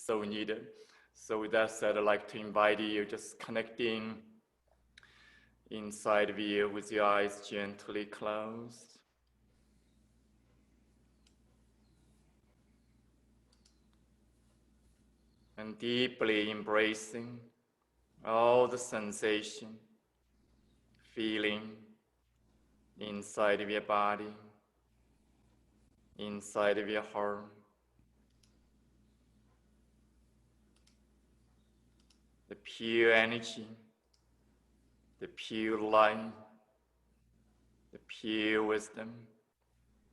so needed. So with that said, I'd like to invite you just connecting inside of you with your eyes gently closed. And deeply embracing all the sensation, feeling inside of your body, inside of your heart. The pure energy, the pure light, the pure wisdom,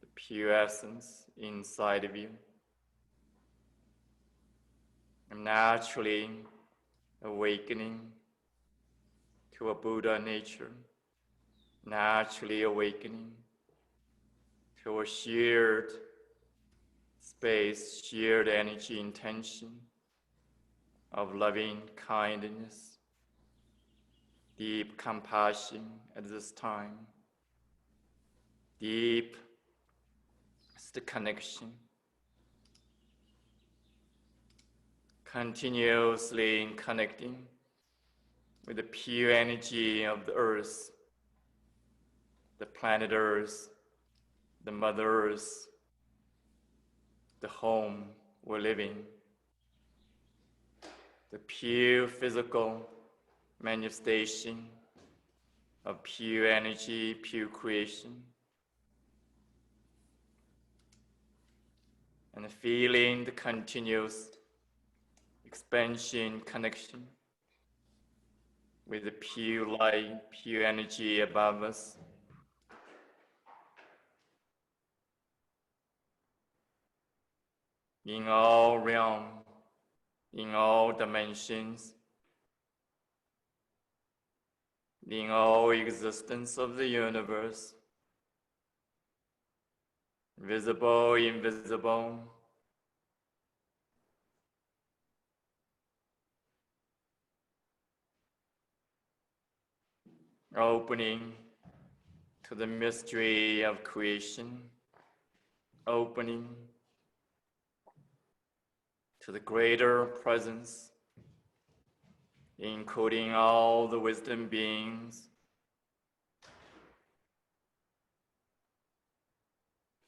the pure essence inside of you. And naturally awakening to a Buddha nature, naturally awakening to a shared space, shared energy intention of loving kindness, deep compassion at this time, deep connection, continuously connecting with the pure energy of the earth, the planet Earth, the Mother Earth, the home we're living, the pure physical manifestation of pure energy, pure creation, and feeling the continuous expansion connection with the pure light, pure energy above us. In all realms, in all dimensions, in all existence of the universe, visible, invisible, opening to the mystery of creation, opening to the greater presence, including all the wisdom beings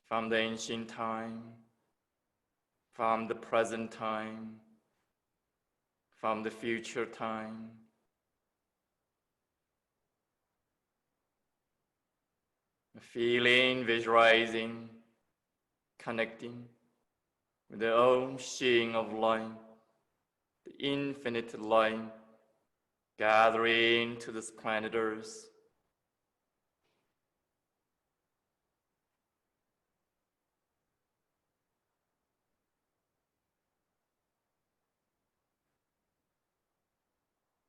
from the ancient time, from the present time, from the future time. Feeling, visualizing, connecting with the ocean of light, the infinite light gathering to this planet Earth.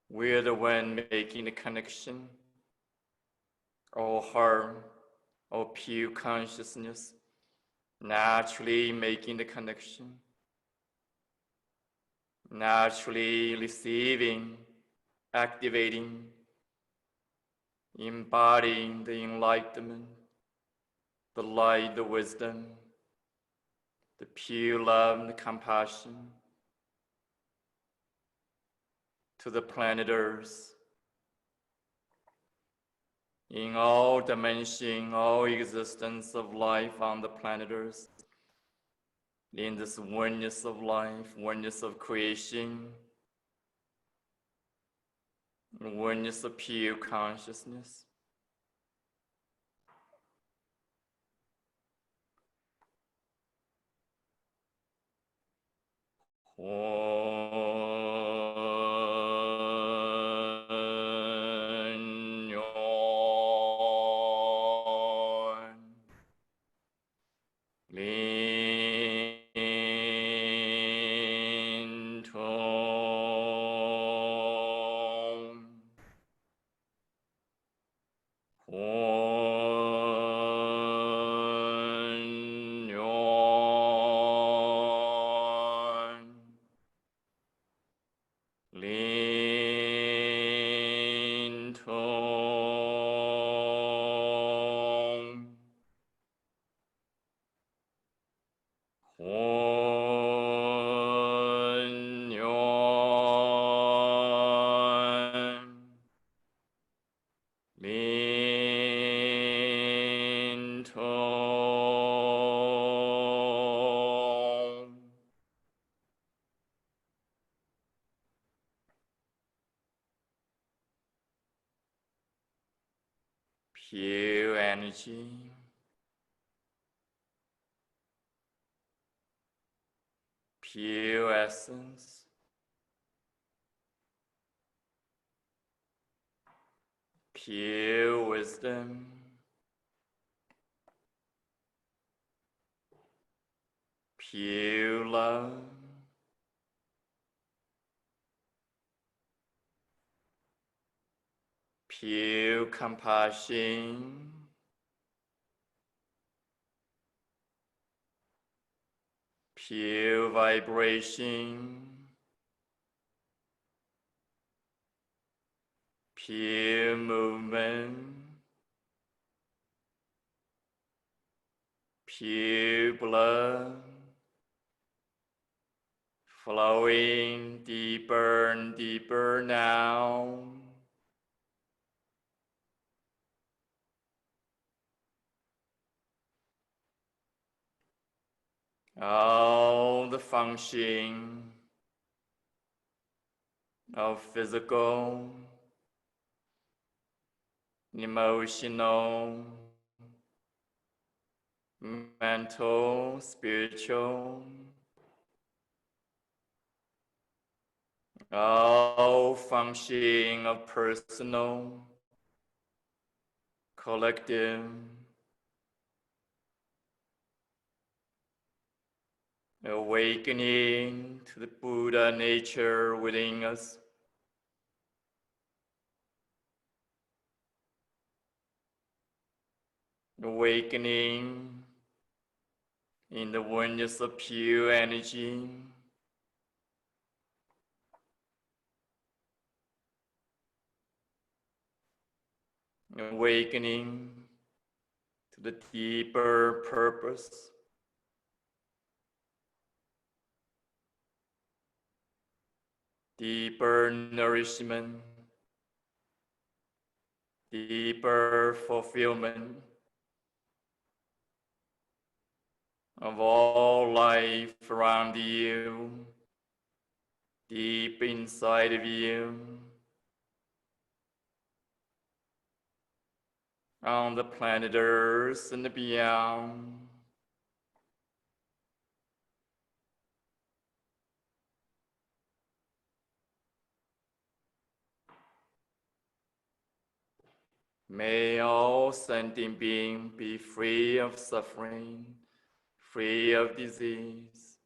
We're the one making the connection, all heart, all pure consciousness, naturally making the connection, naturally receiving, activating, embodying the enlightenment, the light, the wisdom, the pure love and the compassion to the planet Earth. In all dimensions, all existence of life on the planet Earth, in this oneness of life, oneness of creation, oneness of pure consciousness. pure energy, pure essence, pure wisdom, pure love, pure compassion, pure vibration, pure movement, pure blood, flowing deeper and deeper now. All the function of physical, emotional, mental, spiritual, all function of personal, collective, awakening to the Buddha nature within us. Awakening in the oneness of pure energy. Awakening to the deeper purpose. Deeper nourishment, deeper fulfillment of all life around you, deep inside of you, on the planet Earth and beyond. May all sentient beings be free of suffering, free of disease.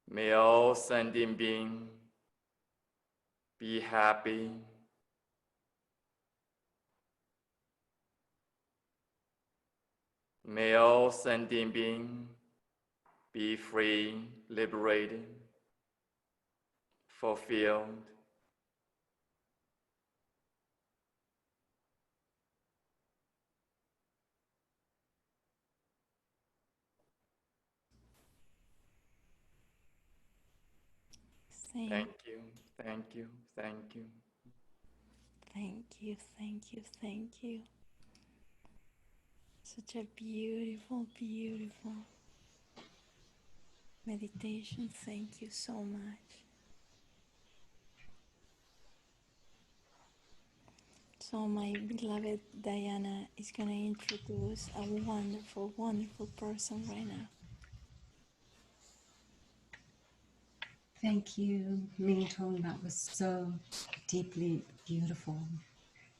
May all sentient beings be happy. May all sentient beings be free, liberated, fulfilled. Same. Thank you, thank you, thank you. Thank you, thank you, thank you. Such a beautiful, beautiful meditation. Thank you so much. So my beloved Diana is going to introduce a wonderful, wonderful person right now. Thank you, Mingtong. That was so deeply beautiful.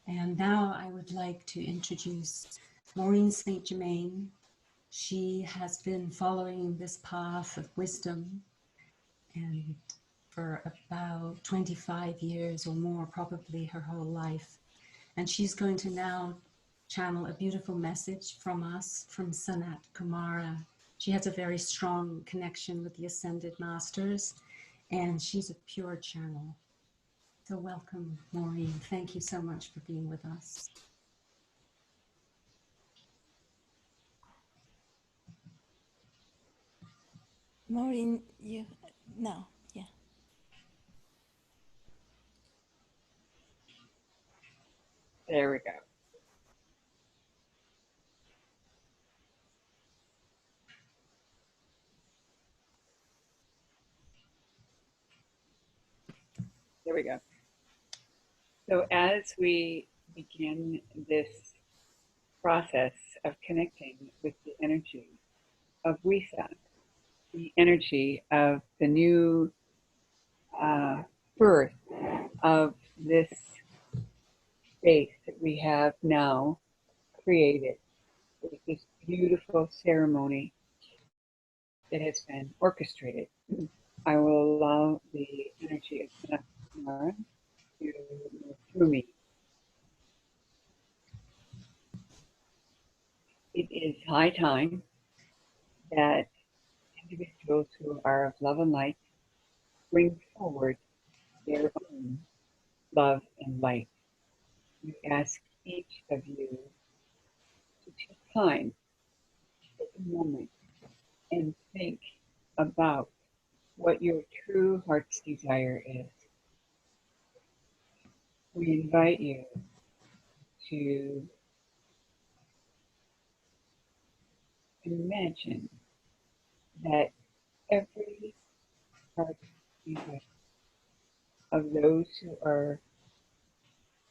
And now I would like to introduce Maureen St. Germain. She has been following this path of wisdom and for about 25 years or more, probably her whole life. And she's going to now channel a beautiful message from us, from Sanat Kumara. She has a very strong connection with the Ascended Masters, and she's a pure channel. So welcome, Maureen. Thank you so much for being with us. Maureen, you, no, yeah. There we go. There we go. So as we begin this process of connecting with the energy of Wesak, the energy of the new birth of this space that we have now created with this beautiful ceremony that has been orchestrated. I will allow the energy of Mara to move through me. It is high time that individuals who are of love and light bring forward their own love and light. We ask each of you to take time, take a moment, and think about what your true heart's desire is. We invite you to imagine that every heart desire of those who are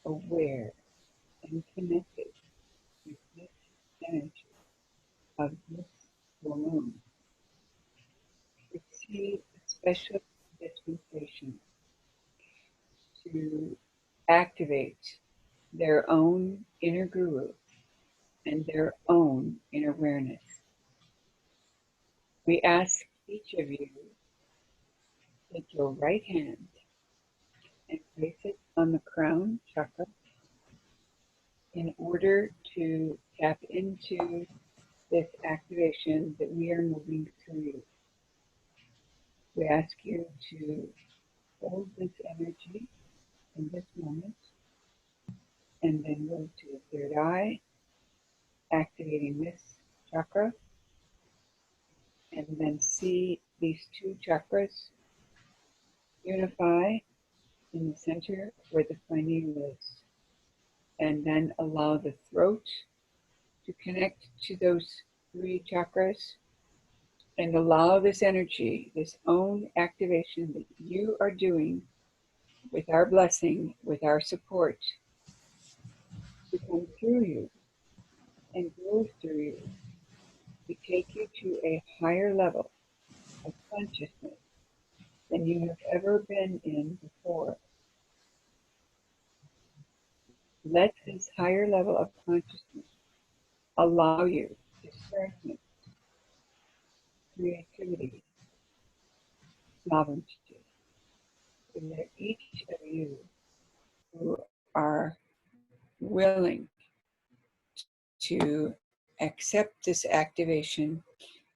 aware and connected with this energy of this full moon receive a special dispensation to activate their own inner guru and their own inner awareness. We ask each of you to take your right hand and place it on the crown chakra in order to tap into this activation that we are moving through you. We ask you to hold this energy in this moment and then go to the third eye, activating this chakra, and then see these two chakras unify in the center where the pineal is. And then allow the throat to connect to those three chakras and allow this energy, this own activation that you are doing with our blessing, with our support, to come through you and move through you to take you to a higher level of consciousness than you have ever been in before. Let this higher level of consciousness allow you discernment, creativity, sovereignty. And that each of you who are willing to accept this activation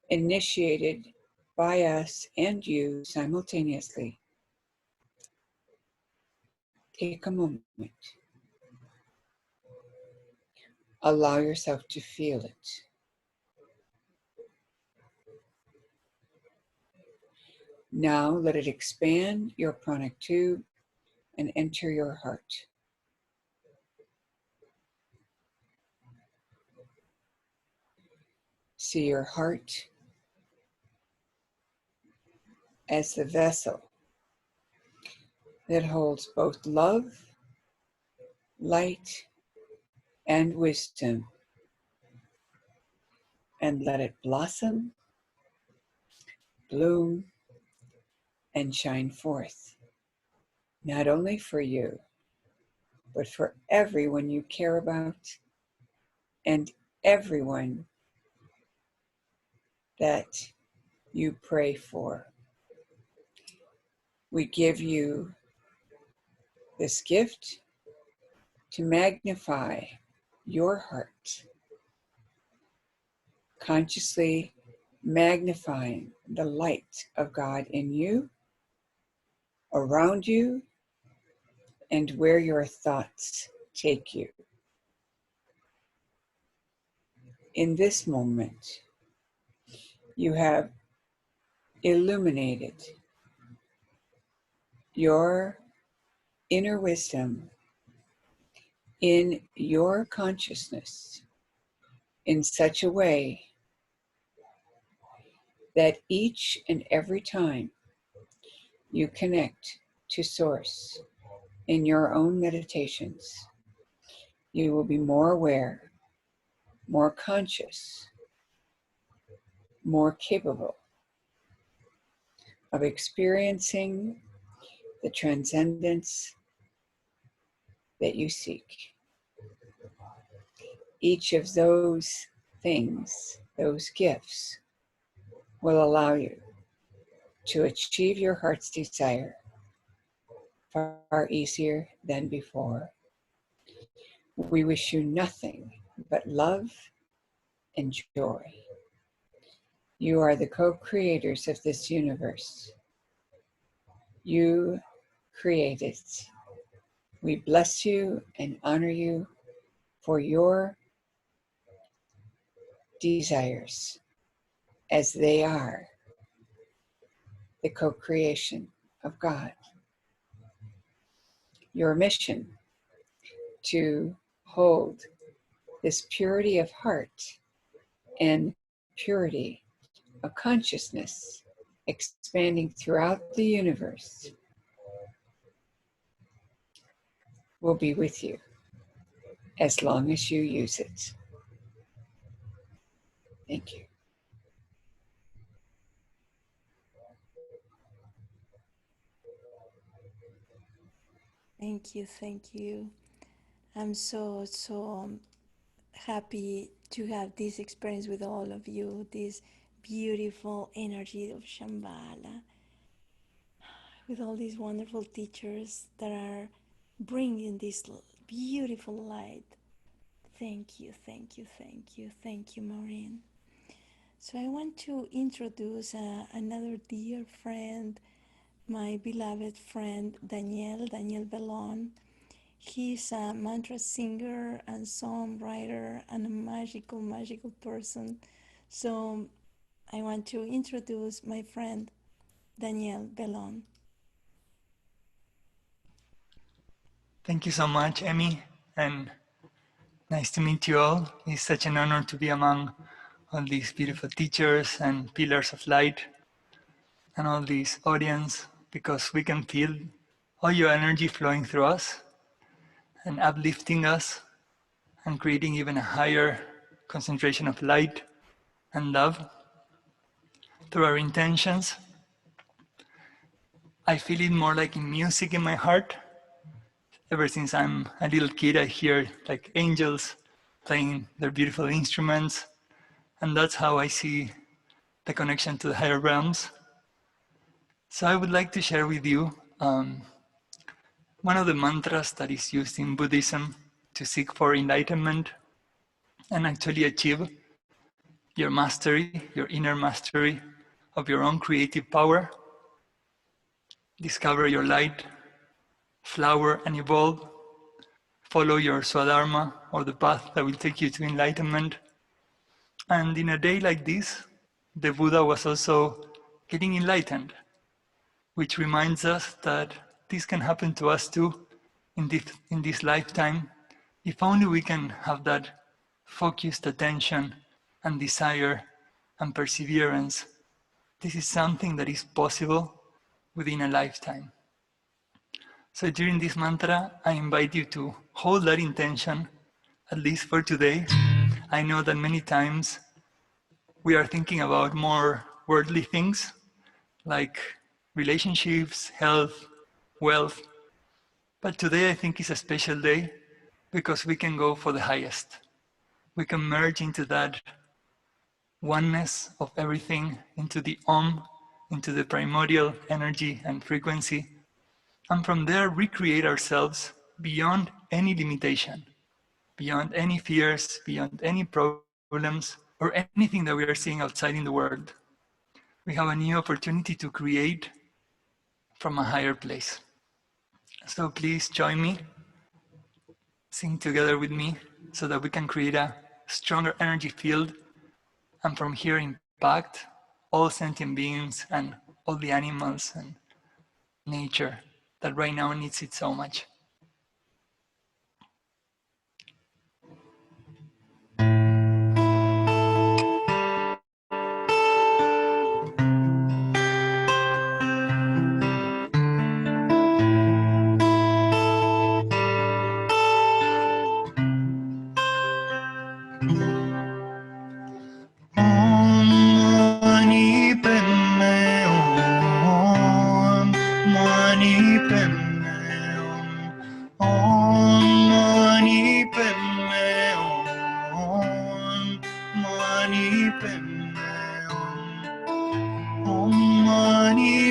initiated by us and you simultaneously, take a moment. Allow yourself to feel it. Now let it expand your pranic tube and enter your heart. See your heart as the vessel that holds both love, light, and wisdom, and let it blossom, bloom, and shine forth, not only for you, but for everyone you care about and everyone that you pray for. We give you this gift to magnify your heart, consciously magnifying the light of God in you, around you, and where your thoughts take you. In this moment, you have illuminated your inner wisdom in your consciousness in such a way that each and every time you connect to Source in your own meditations, you will be more aware, more conscious, more capable of experiencing the transcendence that you seek. Each of those things, those gifts, will allow you to achieve your heart's desire far easier than before. We wish you nothing but love and joy. You are the co-creators of this universe. You create it. We bless you and honor you for your desires, as they are the co-creation of God. Your mission to hold this purity of heart and purity of consciousness expanding throughout the universe will be with you as long as you use it. Thank you. Thank you, thank you. I'm so happy to have this experience with all of you, this beautiful energy of Shambhala, with all these wonderful teachers that are bringing this beautiful light. Thank you, thank you, thank you, thank you, Maureen. So I want to introduce another dear friend, my beloved friend Daniel Bellon. He's a mantra singer and songwriter and a magical person. So I want to introduce my friend Daniel Bellon. Thank you so much, Emmy, and nice to meet you all. It's such an honor to be among all these beautiful teachers and pillars of light and all this audience, because we can feel all your energy flowing through us and uplifting us and creating even a higher concentration of light and love through our intentions. I feel it more like in music in my heart. Ever since I'm a little kid, I hear like angels playing their beautiful instruments, and that's how I see the connection to the higher realms. So I would like to share with you one of the mantras that is used in Buddhism to seek for enlightenment and actually achieve your mastery, your inner mastery of your own creative power. Discover your light, flower and evolve. Follow your Swadharma, or the path that will take you to enlightenment. And in a day like this, the Buddha was also getting enlightened, which reminds us that this can happen to us too in this lifetime, if only we can have that focused attention and desire and perseverance. This is something that is possible within a lifetime. So during this mantra, I invite you to hold that intention, at least for today. I know that many times we are thinking about more worldly things, like relationships, health, wealth. But today I think is a special day because we can go for the highest. We can merge into that oneness of everything, into the Om, into the primordial energy and frequency, and from there recreate ourselves beyond any limitation, beyond any fears, beyond any problems, or anything that we are seeing outside in the world. We have a new opportunity to create from a higher place. So please join me, sing together with me, so that we can create a stronger energy field, and from here impact all sentient beings and all the animals and nature that right now needs it so much.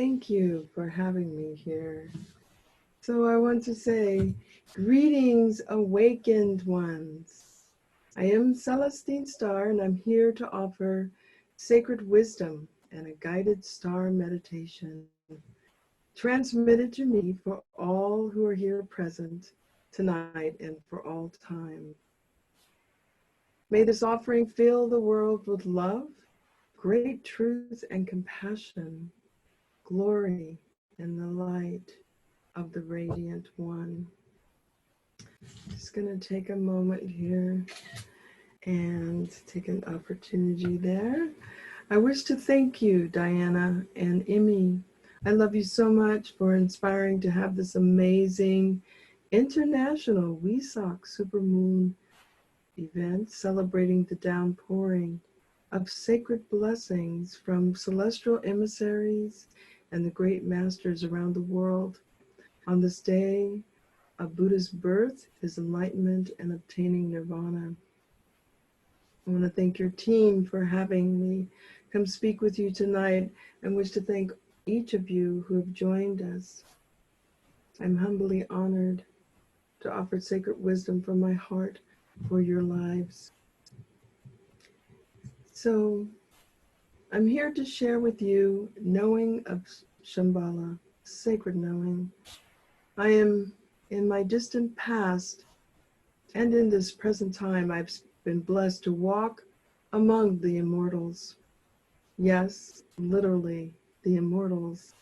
Thank you for having me here. So I want to say, greetings, awakened ones. I am Celestine Star, and I'm here to offer sacred wisdom and a guided star meditation transmitted to me for all who are here present tonight and for all time. May this offering fill the world with love, great truth and compassion, glory and the light of the Radiant One. Just going to take a moment here and take an opportunity there. I wish to thank you, Diana and Emmy. I love you so much for inspiring to have this amazing international Wesak supermoon event celebrating the downpouring of sacred blessings from celestial emissaries and the great masters around the world on this day of Buddha's birth, his enlightenment, and obtaining nirvana. I want to thank your team for having me come speak with you tonight, and wish to thank each of you who have joined us. I'm humbly honored to offer sacred wisdom from my heart for your lives. So I'm here to share with you knowing of Shambhala, sacred knowing. I am in my distant past and in this present time, I've been blessed to walk among the immortals. Yes, literally, the immortals.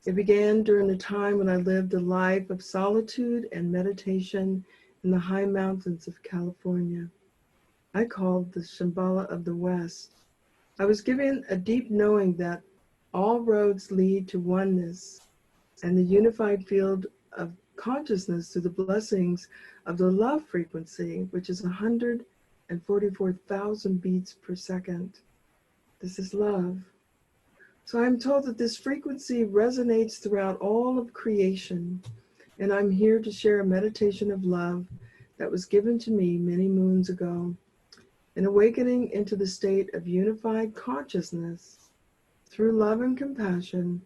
It began during the time when I lived a life of solitude and meditation in the high mountains of California. I called the Shambhala of the West. I was given a deep knowing that all roads lead to oneness and the unified field of consciousness through the blessings of the love frequency, which is 144,000 beats per second. This is love. So I'm told that this frequency resonates throughout all of creation, and I'm here to share a meditation of love that was given to me many moons ago. An awakening into the state of unified consciousness. Through love and compassion,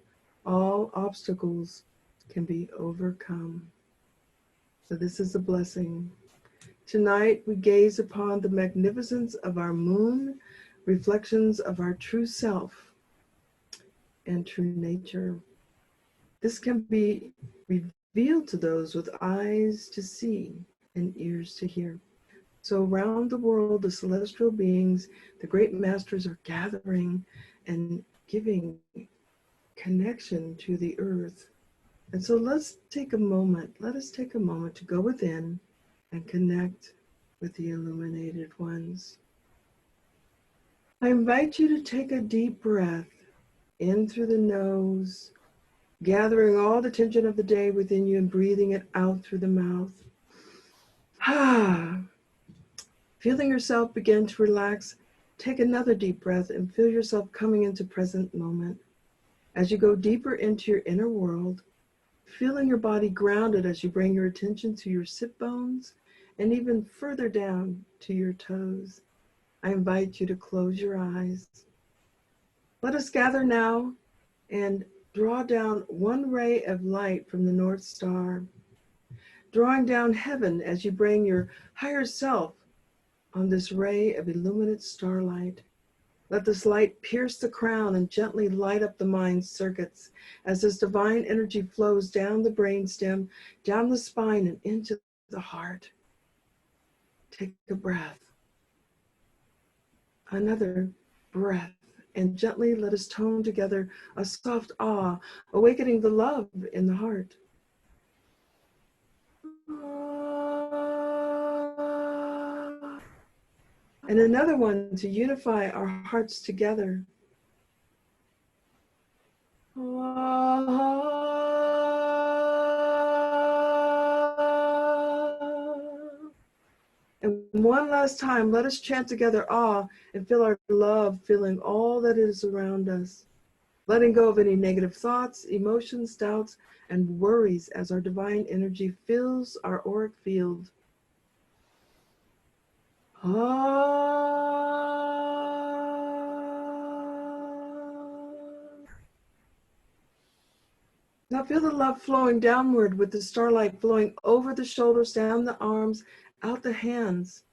all obstacles can be overcome. So this is a blessing. Tonight we gaze upon the magnificence of our moon, reflections of our true self and true nature. This can be revealed to those with eyes to see and ears to hear. So around the world, the celestial beings, the great masters are gathering and giving connection to the earth. And so let us take a moment to go within and connect with the illuminated ones. I invite you to take a deep breath in through the nose, gathering all the tension of the day within you and breathing it out through the mouth. Feeling yourself begin to relax, take another deep breath and feel yourself coming into present moment. As you go deeper into your inner world, feeling your body grounded as you bring your attention to your sit bones and even further down to your toes. I invite you to close your eyes. Let us gather now and draw down one ray of light from the North Star, drawing down heaven as you bring your higher self on this ray of illuminate starlight. Let this light pierce the crown and gently light up the mind's circuits as this divine energy flows down the brainstem, down the spine, and into the heart. Take a breath. Another breath. And gently let us tone together a soft ah, awakening the love in the heart. And another one to unify our hearts together. And one last time, let us chant together ah and feel our love filling all that is around us. Letting go of any negative thoughts, emotions, doubts, and worries as our divine energy fills our auric field. Now feel the love flowing downward with the starlight flowing over the shoulders, down the arms, out the hands,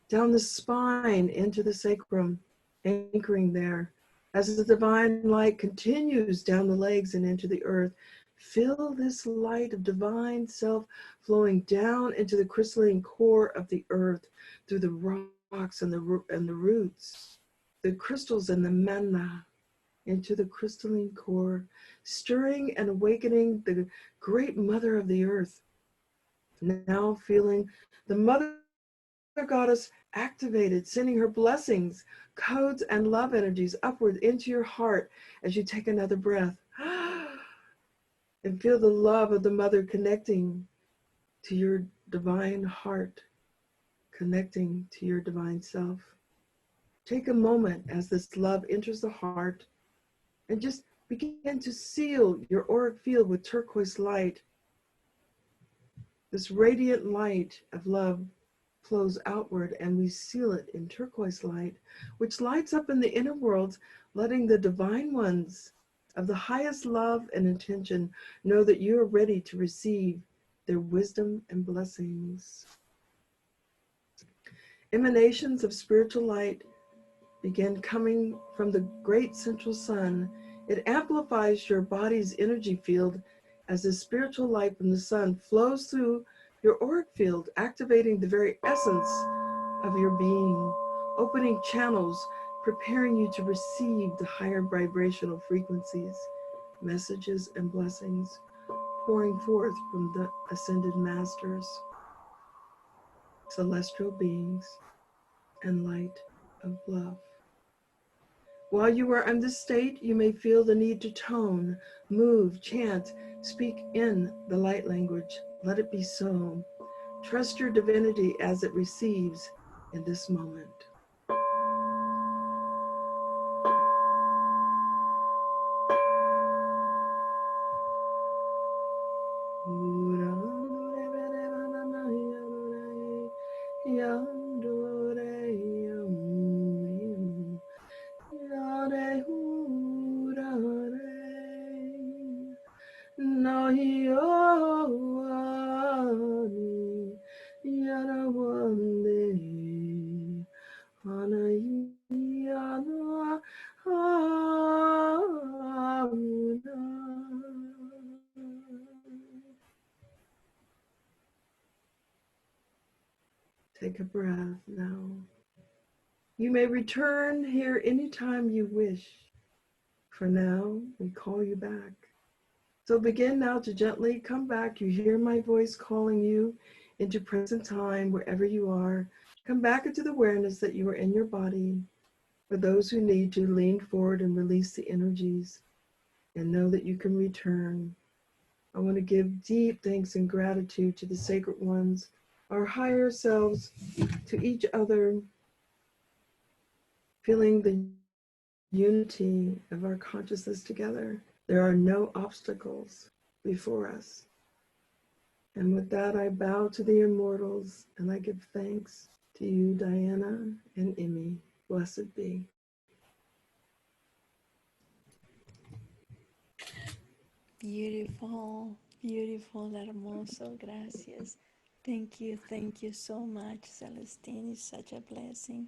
down the spine, into the sacrum, anchoring there. As the divine light continues down the legs and into the earth, feel this light of divine self flowing down into the crystalline core of the earth through the rocks and the roots, the crystals and the manna, into the crystalline core, stirring and awakening the great mother of the earth. Now feeling the mother goddess activated, sending her blessings, codes, and love energies upward into your heart as you take another breath. And feel the love of the mother connecting to your divine heart, connecting to your divine self. Take a moment as this love enters the heart and just begin to seal your auric field with turquoise light. This radiant light of love flows outward, and we seal it in turquoise light, which lights up in the inner worlds, letting the divine ones of the highest love and intention know that you are ready to receive their wisdom and blessings. Emanations of spiritual light begin coming from the great central sun. It amplifies your body's energy field as the spiritual light from the sun flows through your auric field, activating the very essence of your being, opening channels, preparing you to receive the higher vibrational frequencies, messages, and blessings pouring forth from the ascended masters, celestial beings, and light of love. While you are in this state, you may feel the need to tone, move, chant, speak in the light language. Let it be so. Trust your divinity as it receives in this moment. Take a breath now. You may return here anytime you wish. For now, we call you back. So begin now to gently come back. You hear my voice calling you into present time wherever you are. Come back into the awareness that you are in your body. For those who need to, lean forward and release the energies and know that you can return. I want to give deep thanks and gratitude to the sacred ones, our higher selves, to each other, feeling the unity of our consciousness together. There are no obstacles before us. And with that, I bow to the immortals and I give thanks to you, Diana and Emmy. Blessed be. Beautiful, beautiful, hermoso, gracias. Thank you so much, Celestine. It's such a blessing.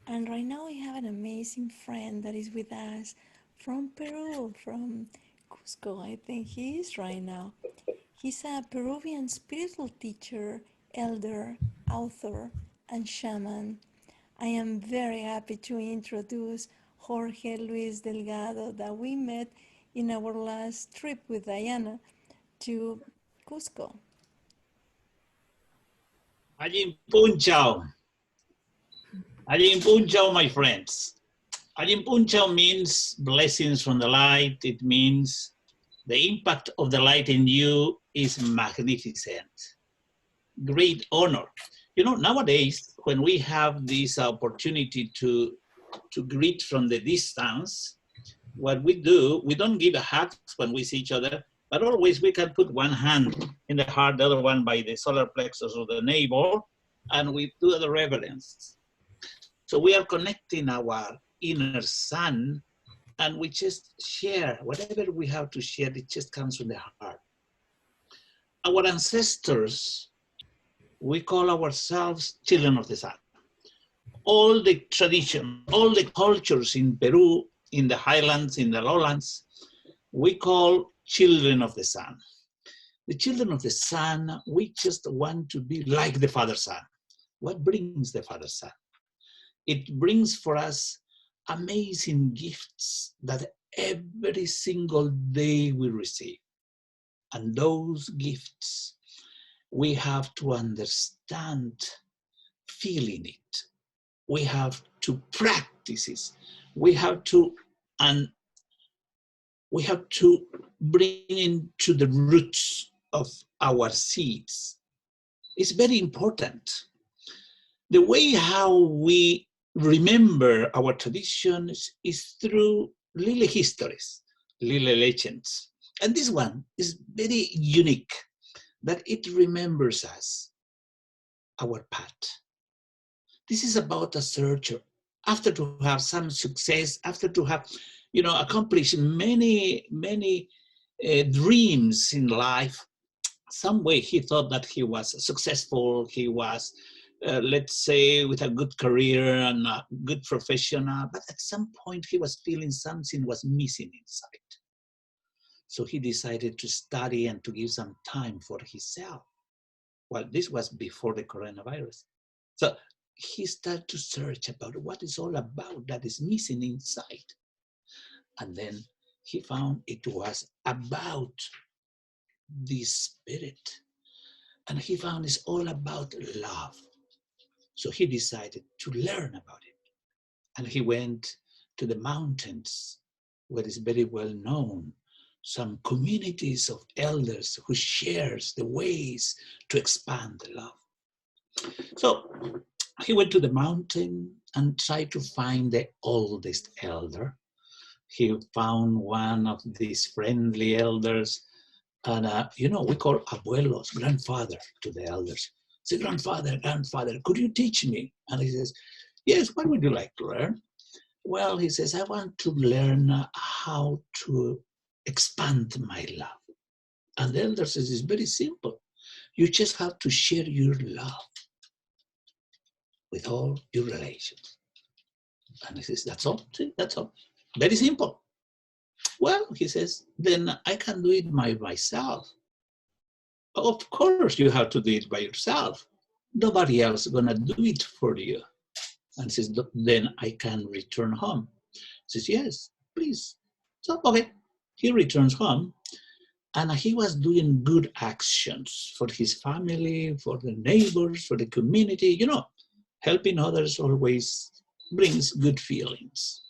And right now we have an amazing friend that is with us from Peru, from Cusco, I think he is right now. He's a Peruvian spiritual teacher, elder, author, and shaman. I am very happy to introduce Jorge Luis Delgado that we met in our last trip with Diana to Cusco. Ajin Punchao. Ajin Punchao, my friends. Ajin Punchao means blessings from the light. It means the impact of the light in you is magnificent. Great honor. You know, nowadays, when we have this opportunity to greet from the distance, what we do, we don't give a hug when we see each other, but always we can put one hand in the heart, the other one by the solar plexus of the navel, and we do the reverence. So we are connecting our inner sun and we just share whatever we have to share. It just comes from the heart. Our ancestors, we call ourselves children of the sun. All the tradition, all the cultures in Peru, in the highlands, in the lowlands, we call children of the sun. The children of the sun, we just want to be like the Father Sun. What brings the Father Sun? It brings for us amazing gifts that every single day we receive. And those gifts, we have to understand feeling it. We have to practice it. We have to bring into the roots of our seeds. It's very important. The way how we remember our traditions is through little histories, little legends. And this one is very unique, that it remembers us, our path. This is about a searcher. After to have some success, after to have, accomplished many dreams in life, some way he thought that he was successful, he was, let's say, with a good career and a good professional, but at some point he was feeling something was missing inside. So he decided to study and to give some time for himself. Well, this was before the coronavirus. So he started to search about what it's all about that is missing inside. And then he found it was about the spirit. And he found it's all about love. So he decided to learn about it. And he went to the mountains, where it's very well known, some communities of elders who shares the ways to expand the love. So he went to the mountain and tried to find the oldest elder. He found one of these friendly elders, and we call abuelos, grandfather, to the elders. Say, grandfather, could you teach me? And he says, yes, what would you like to learn? Well, he says, I want to learn how to expand my love. And the elder says, it's very simple. You just have to share your love with all your relations. And he says, that's all? See, that's all. Very simple. Well, he says, then I can do it by myself. Of course you have to do it by yourself. Nobody else is gonna do it for you. And says, then I can return home. He says, yes, please. So, okay, he returns home, and he was doing good actions for his family, for the neighbors, for the community. Helping others always brings good feelings.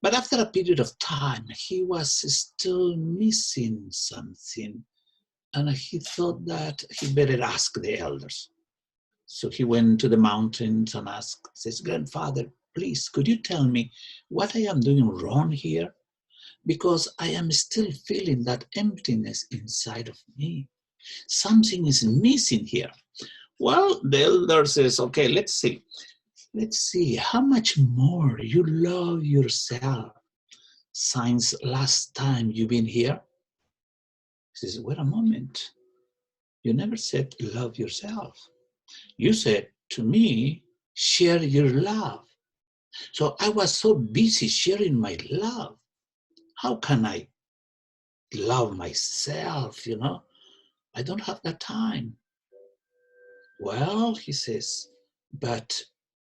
But after a period of time, he was still missing something, and he thought that he better ask the elders. So he went to the mountains and asked, says, grandfather, please, could you tell me what I am doing wrong here? Because I am still feeling that emptiness inside of me. Something is missing here. Well, the elder says, okay, let's see. Let's see how much more you love yourself since last time you've been here. He says, wait a moment. You never said love yourself. You said to me, share your love. So I was so busy sharing my love. How can I love myself, I don't have that time. Well, he says, but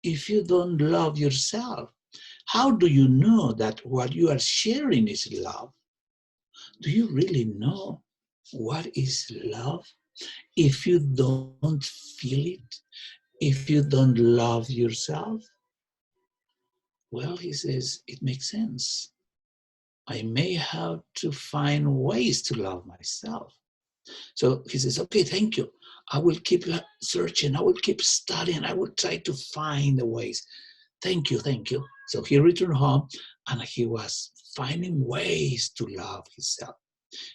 if you don't love yourself, how do you know that what you are sharing is love? Do you really know what is love if you don't feel it, if you don't love yourself? Well, he says, it makes sense. I may have to find ways to love myself. So he says, okay, thank you. I will keep searching. I will keep studying. I will try to find the ways. Thank you, thank you. So he returned home, and he was finding ways to love himself.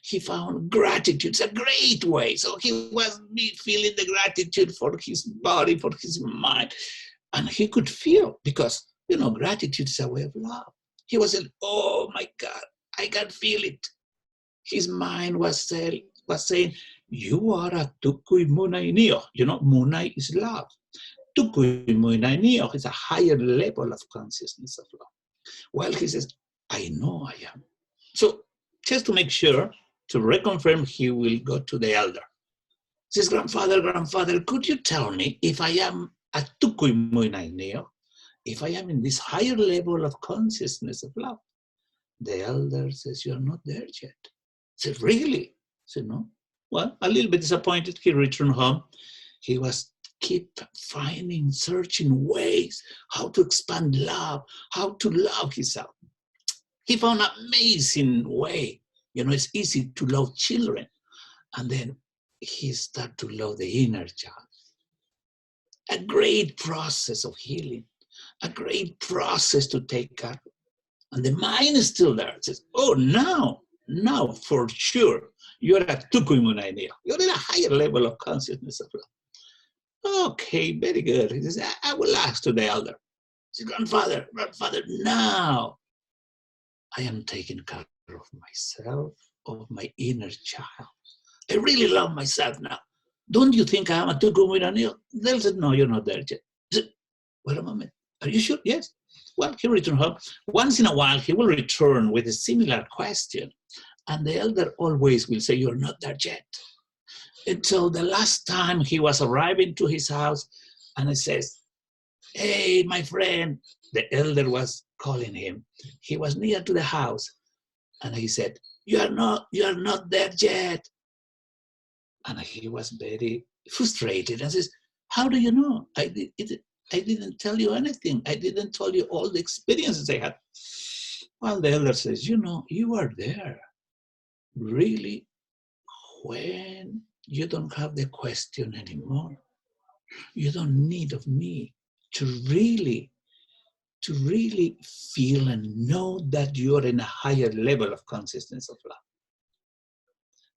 He found gratitude. It's a great way. So he was feeling the gratitude for his body, for his mind. And he could feel, because, gratitude is a way of love. He was saying, oh my God, I can feel it. His mind was saying, you are a tukui munai nio. You know, munai is love. Tukui munai nio is a higher level of consciousness of love. Well, he says, I know I am. So just to make sure, to reconfirm, he will go to the elder. He says, grandfather, could you tell me if I am a tukui munai nio? If I am in this higher level of consciousness of love? The elder says, you're not there yet. I said, really? I said, no. Well, a little bit disappointed, he returned home. He was keep finding, searching ways how to expand love, how to love himself. He found an amazing way. You know, it's easy to love children. And then he started to love the inner child. A great process of healing, a great process to take care. And the mind is still there. It says, oh, now for sure, you're a tukuimun idea. You're in a higher level of consciousness of love. Okay, very good. He says, I will ask to the elder. He says, grandfather, now I am taking care of myself, of my inner child. I really love myself now. Don't you think I am a tukuimun idea? They said, no, you're not there yet. He said, wait a moment. Are you sure? Yes. Well, he returned home. Once in a while, he will return with a similar question. And the elder always will say, you're not there yet. Until the last time he was arriving to his house, and he says, hey, my friend, the elder was calling him. He was near to the house. And he said, you are not there yet. And he was very frustrated and says, how do you know? I didn't tell you anything. I didn't tell you all the experiences I had. Well, the elder says, you know, you are there. Really, when you don't have the question anymore, you don't need of me to really feel and know that you're in a higher level of consciousness of love.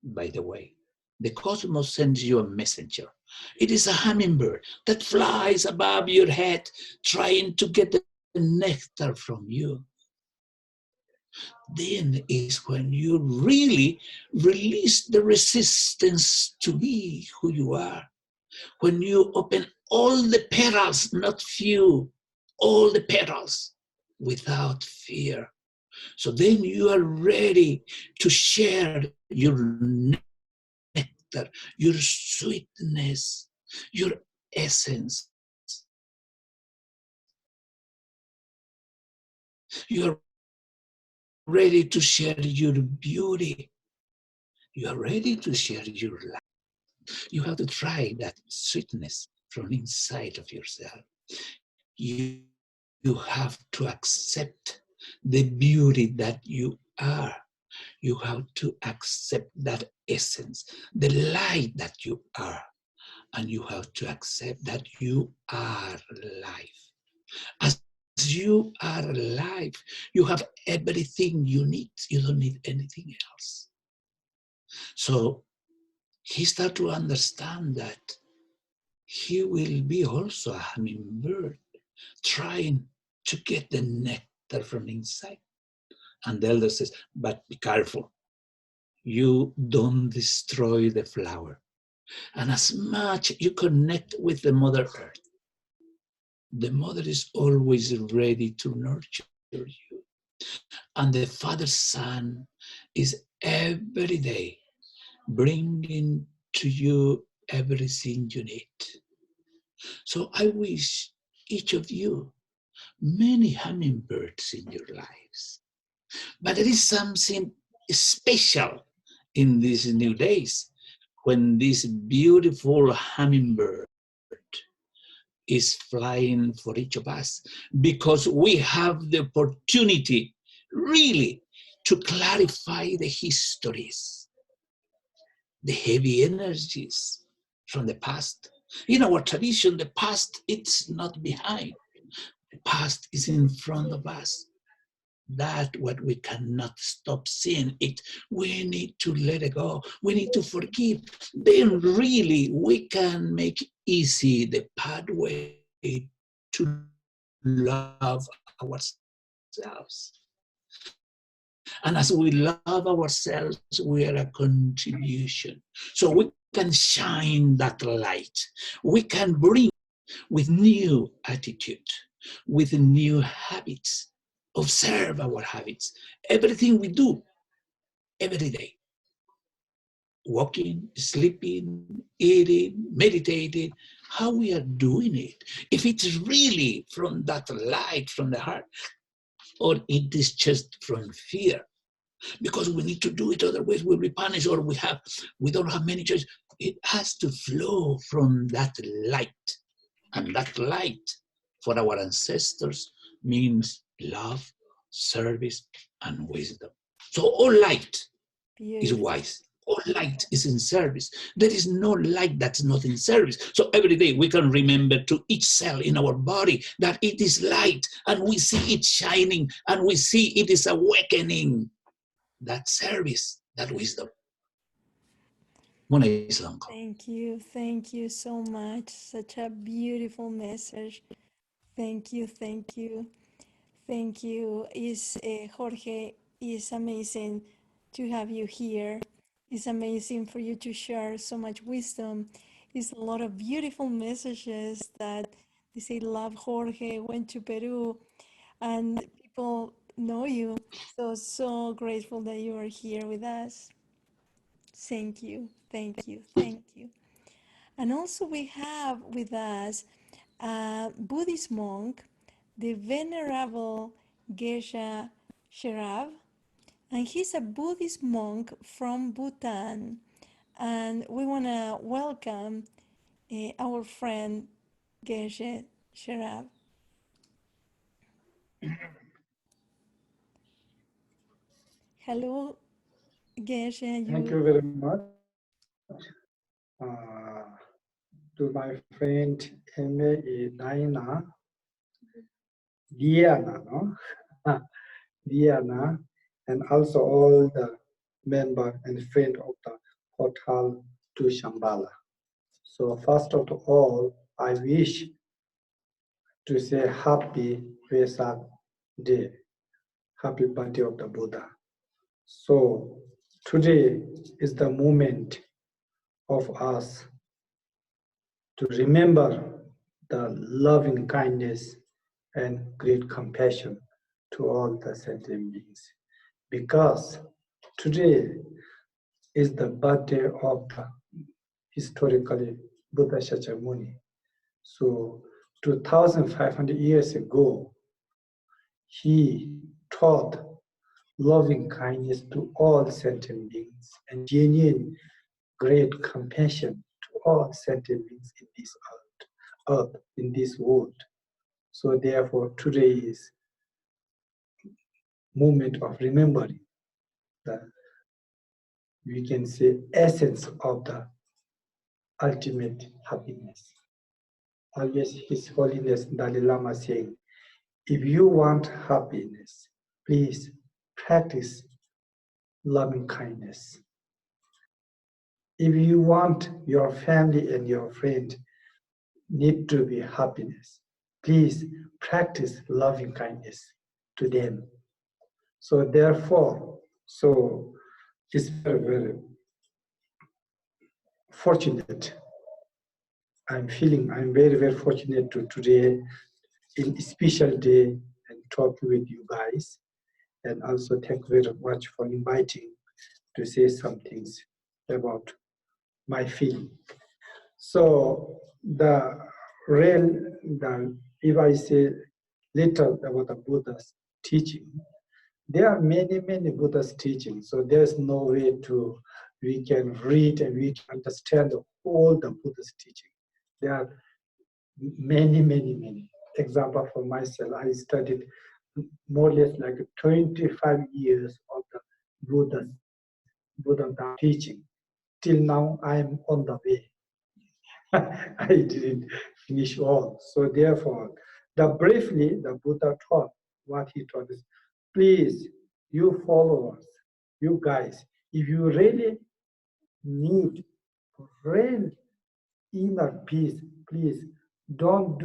By the way, the cosmos sends you a messenger. It is a hummingbird that flies above your head, trying to get the nectar from you. Then is when you really release the resistance to be who you are. When you open all the petals, not few, all the petals without fear. So then you are ready to share your nectar, your sweetness, your essence. You're ready to share your beauty. You are ready to share your life. You have to try that sweetness from inside of yourself. You have to accept the beauty that you are. You have to accept that essence, the light that you are. And you have to accept that you are life. As you are alive, you have everything you need. You don't need anything else. So he started to understand that he will be also a hummingbird trying to get the nectar from inside. And the elder says, but be careful. You don't destroy the flower. And as much you connect with the Mother Earth, the mother is always ready to nurture you. And the Father Son is every day bringing to you everything you need. So I wish each of you many hummingbirds in your lives. But there is something special in these new days when this beautiful hummingbird is flying for each of us, because we have the opportunity really to clarify the histories, the heavy energies from the past. In our tradition, the past, it's not behind. The past is in front of us. That what we cannot stop seeing it. We need to let it go. We need to forgive. Then really we can make easy the pathway to love ourselves. And as we love ourselves, we are a contribution. So we can shine that light. We can bring with new attitude, with new habits. Observe our habits. Everything we do every day. Walking, sleeping, eating, meditating, how we are doing it. If it's really from that light, from the heart, or it is just from fear, because we need to do it, otherwise we'll be punished, or we don't have many choices. It has to flow from that light. And that light for our ancestors means love, service, and wisdom. So all light is Beautiful. wise. All light is in service. There is no light that's not in service. So every day we can remember to each cell in our body that it is light, and we see it shining, and we see it is awakening. That service, that wisdom. Muna Islam. Thank you so much. Such a beautiful message. Thank you, thank you, thank you. Is Jorge, is amazing to have you here. It's amazing for you to share so much wisdom. It's a lot of beautiful messages that they say, love Jorge, went to Peru, and people know you. So grateful that you are here with us. Thank you, thank you, thank you. And also we have with us a Buddhist monk, the Venerable Geshe Sherav, and he's a Buddhist monk from Bhutan. And we want to welcome our friend Geshe Sherav. Hello, Geshe. Thank you very much to my friend Naina, Diana, no? Diana, and also all the member and friend of the portal to Shambhala. So first of all, I wish to say happy Wesak day, happy birthday of the Buddha. So today is the moment of us to remember the loving kindness and great compassion to all the sentient beings. Because today is the birthday of the historically Buddha Shakyamuni. So 2,500 years ago, he taught loving kindness to all sentient beings and genuine great compassion to all sentient beings in this earth, in this world. So therefore, today is moment of remembering the, we can say, essence of the ultimate happiness. Always His Holiness Dalai Lama saying, if you want happiness, please practice loving kindness. If you want your family and your friend need to be happiness, please practice loving kindness to them. So therefore, it's very, very fortunate. I'm very, very fortunate to today, in a special day, and talk with you guys. And also thank you very much for inviting to say some things about my feeling. So if I say little about the Buddha's teaching, there are many, many Buddha's teachings. So there's no way we can read and we can understand all the Buddha's teaching. There are many, many, many. Example for myself, I studied more or less like 25 years of the Buddha teaching. Till now, I am on the way. I didn't finish all. So therefore, briefly, the Buddha taught what he taught is, please, you followers, you guys, if you really need real inner peace, please don't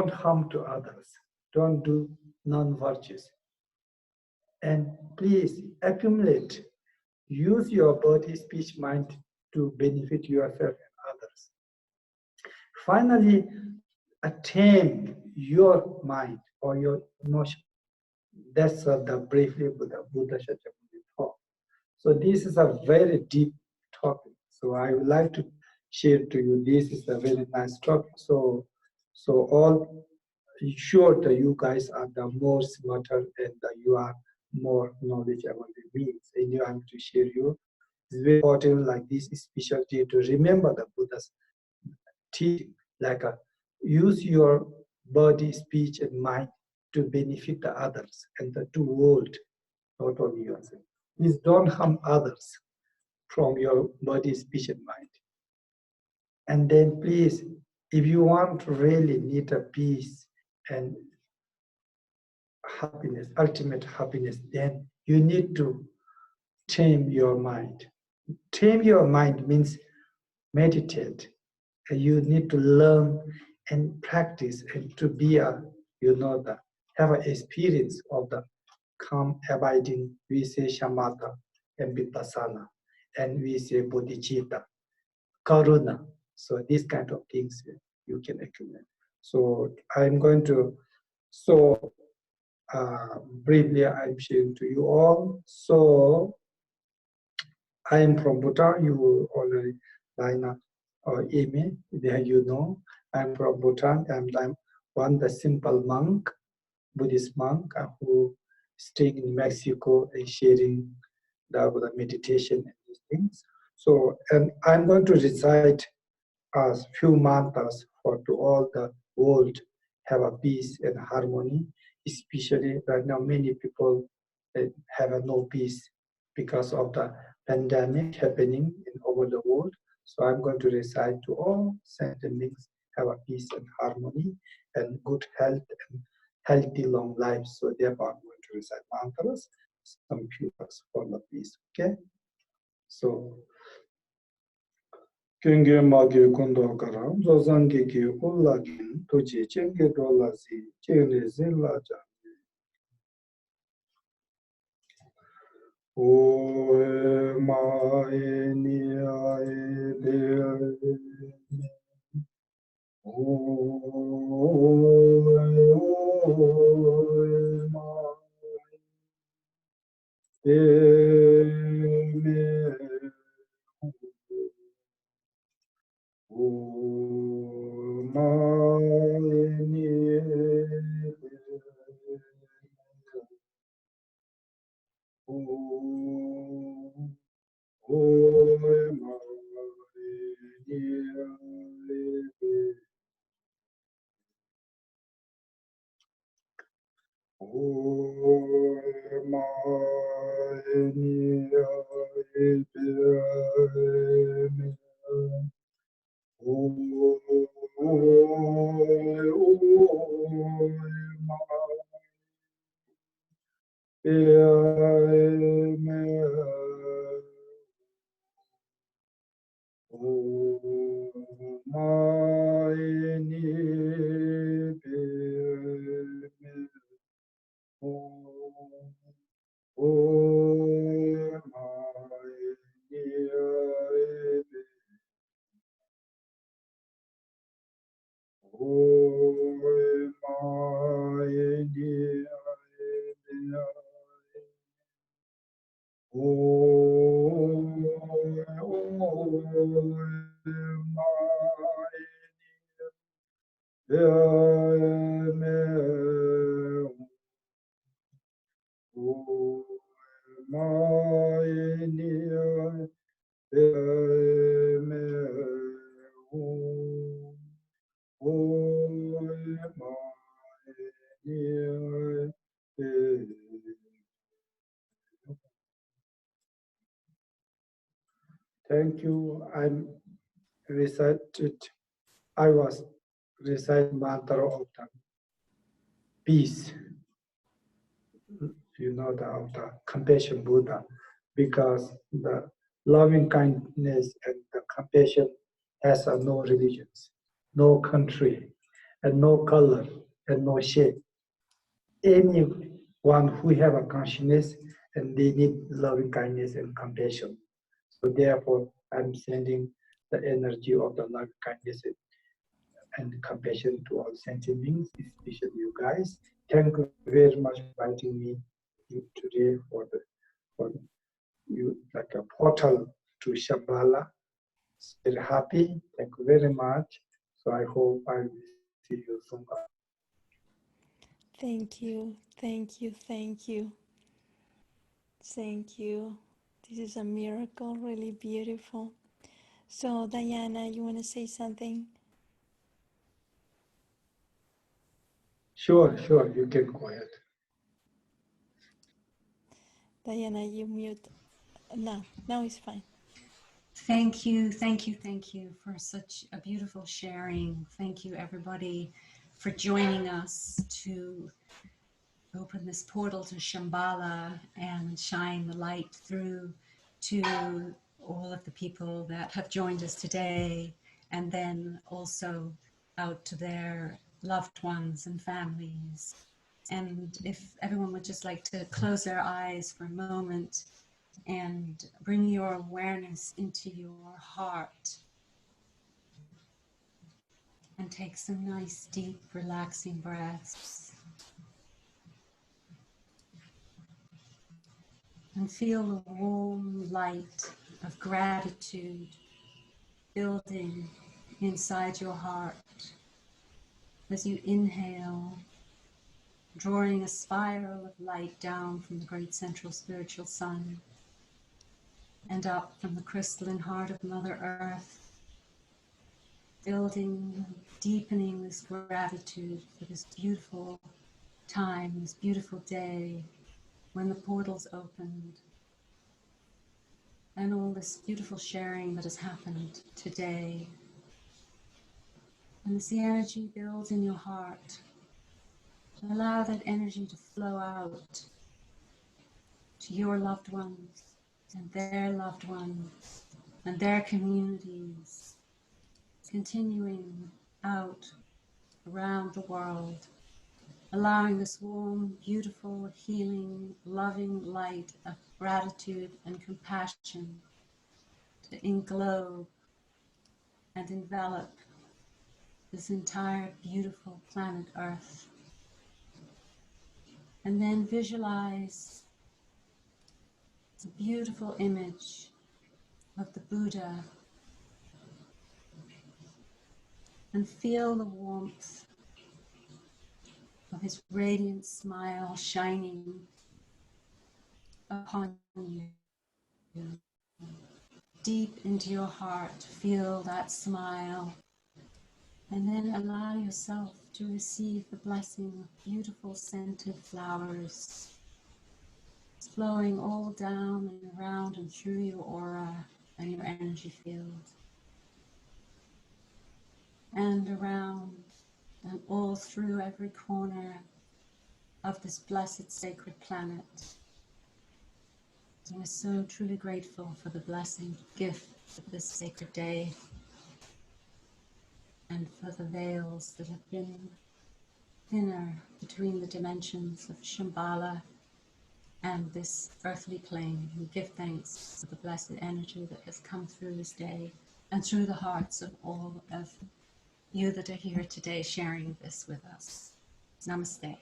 harm to others. Don't do non-virtues. And please accumulate. Use your body, speech, mind to benefit yourself and others. Finally, attain your mind or your emotion. That's the briefly Buddha Shakyamuni taught. So this is a very deep topic. So I would like to share to you. This is a very nice topic. So all sure that you guys are the more smarter and you are more knowledgeable than me. So I'm to share you. It's very important like this specialty to remember the Buddha's teaching, like use your body, speech, and mind to benefit the others and the two world, not only yourself. Please don't harm others from your body, speech, and mind. And then please, if you want to really need a peace and happiness, ultimate happiness, then you need to tame your mind. Tame your mind means meditate. You need to learn and practice and to be a, have an experience of the calm abiding, we say shamatha and vipassana, and we say bodhicitta, karuna. So these kind of things you can accumulate. So I'm going to, briefly I'm sharing to you all. So I am from Bhutan, you already, Laina or Amy, there you know. I'm from Bhutan, and I'm one the simple monk, Buddhist monk who staying in Mexico and sharing the meditation and these things. So, and I'm going to recite a few mantras for to all the world have a peace and harmony. Especially right now, many people have no peace because of the pandemic happening in over the world. So I'm going to recite to all sentient beings have a peace and harmony and good health and healthy long life. So therefore, I'm going to recite mantras, some few words for the peace. Okay. So. Kyenge magi kundo kara, zozangi ki ulagin, tuji chenge dolazi, chene zilaja. Oe mae ni ae de. Oe mae me. Thank you. I was reciting mantra of the peace, of the compassion Buddha, because the loving kindness and the compassion has no religions, no country, and no color, and no shape. Any one who have a consciousness and they need loving kindness and compassion. So therefore, I'm sending the energy of the love, kindness, and compassion to all sentient beings, especially you guys. Thank you very much for inviting me today for you like a portal to Shambhala. Very happy. Thank you very much. So I hope I will see you soon. Thank you, thank you, thank you, thank you. This is a miracle, really beautiful. So, Diana, you want to say something? Sure, you can go ahead. Diana, you mute. No, now it's fine. Thank you, thank you, thank you for such a beautiful sharing. Thank you, everybody, for joining us to open this portal to Shambhala and shine the light through to all of the people that have joined us today, and then also out to their loved ones and families. And if everyone would just like to close their eyes for a moment and bring your awareness into your heart and take some nice, deep, relaxing breaths. And feel the warm light of gratitude building inside your heart as you inhale, drawing a spiral of light down from the great central spiritual sun and up from the crystalline heart of Mother Earth, building, deepening this gratitude for this beautiful time, this beautiful day when the portals opened, and all this beautiful sharing that has happened today. And as the energy builds in your heart, allow that energy to flow out to your loved ones and their loved ones and their communities, continuing out around the world, allowing this warm, beautiful, healing, loving light of gratitude and compassion to englobe and envelop this entire beautiful planet Earth. And then visualize a beautiful image of the Buddha and feel the warmth of his radiant smile shining upon you. Deep into your heart, feel that smile, and then allow yourself to receive the blessing of beautiful scented flowers flowing all down and around and through your aura and your energy field, and around and all through every corner of this blessed sacred planet. And we're so truly grateful for the blessing gift of this sacred day and for the veils that have been thinner between the dimensions of Shambhala and this earthly plane. We give thanks for the blessed energy that has come through this day and through the hearts of all of you that are here today sharing this with us. Namaste.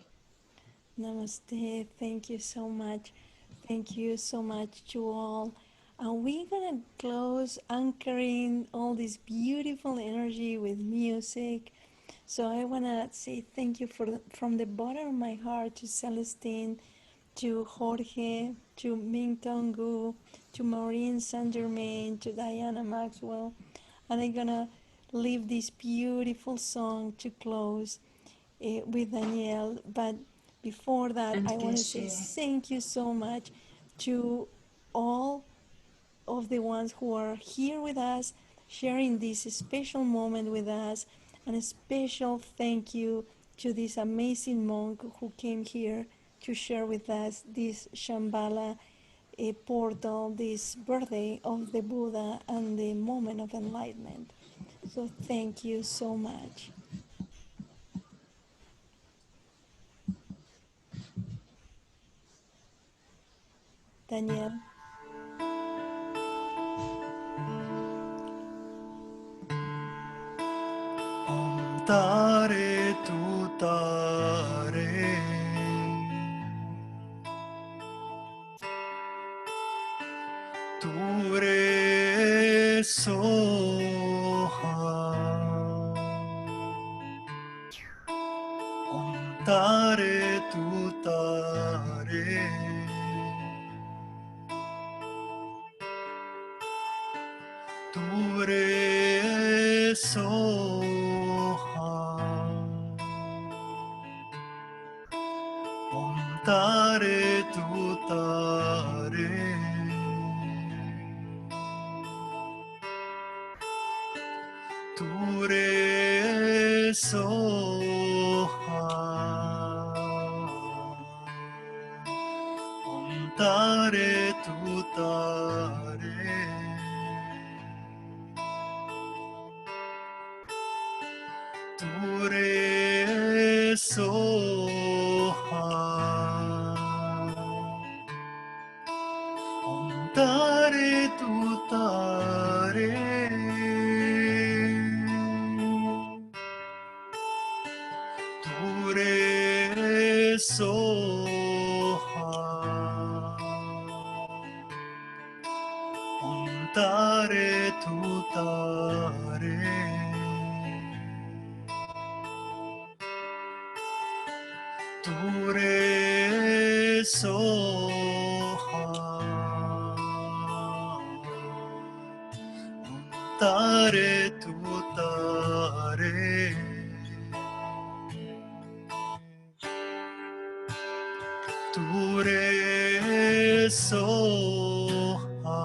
Namaste. Thank you so much. Thank you so much to all. And we're gonna close anchoring all this beautiful energy with music. So I wanna say thank you from the bottom of my heart to Celestine, to Jorge, to Ming Tongu, to Maureen Saint Germain, to Diana Maxwell. And I'm gonna leave this beautiful song to close with Danielle. But before that, And I want to say Geshe. thank you so much to all of the ones who are here with us, sharing this special moment with us. And a special thank you to this amazing monk who came here to share with us this Shambhala portal, this birthday of the Buddha and the moment of enlightenment. So thank you so much. Daniel. Om Tare Tu Tare, Tu Re Soha. Om Tare Tu Tare, Tu Re Soha. Om Tare Tu Tare, Tu Re Soha. Om Tare Tu Tare, Tu Re Soha. Om Tare Tu Tare, Tu Re Soha. Om Tare Tu Tare, Tu Re Soha. Om Tare Tu Tare, Tu Re Soha.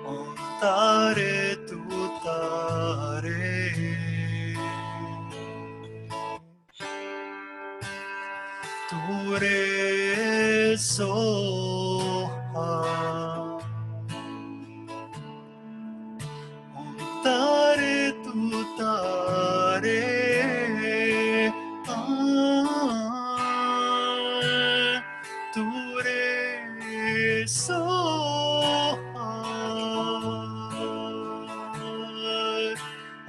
Om Tare Tu Tare, Tu Re Soha. Om Tare Tu Tare, Tu Re Soha.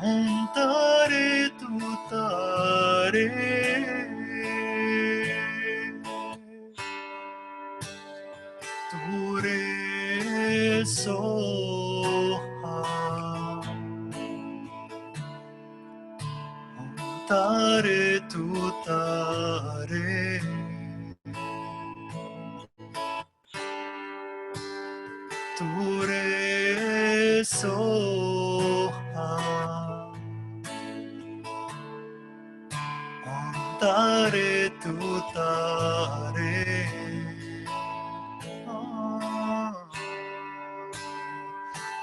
Om Tare Tu Tare, Tu Re Soha. Om Tare Tu Tare, Tu Re Soha. Om Tare Tu Tare,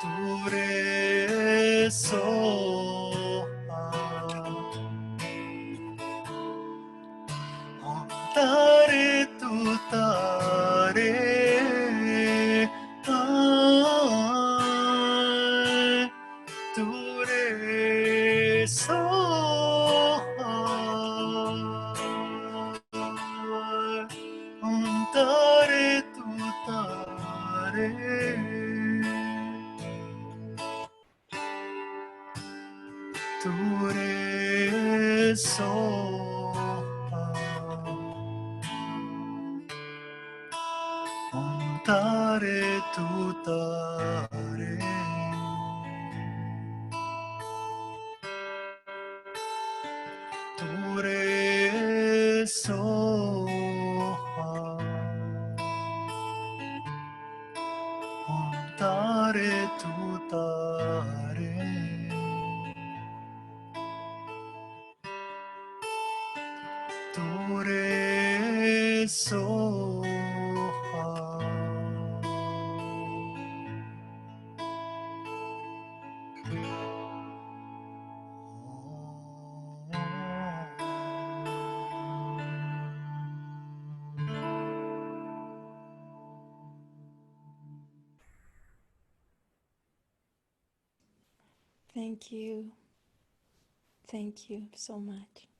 Tu Re Soha. Om Tare Tu Tare, Tu Re Soha. Om Tare Tu Tare, Tu Re Soha. Om Tare Tu Tare, Tu Re Soha. Om Tare Tu Tare, Tu Re Soha. Thank you. Thank you so much.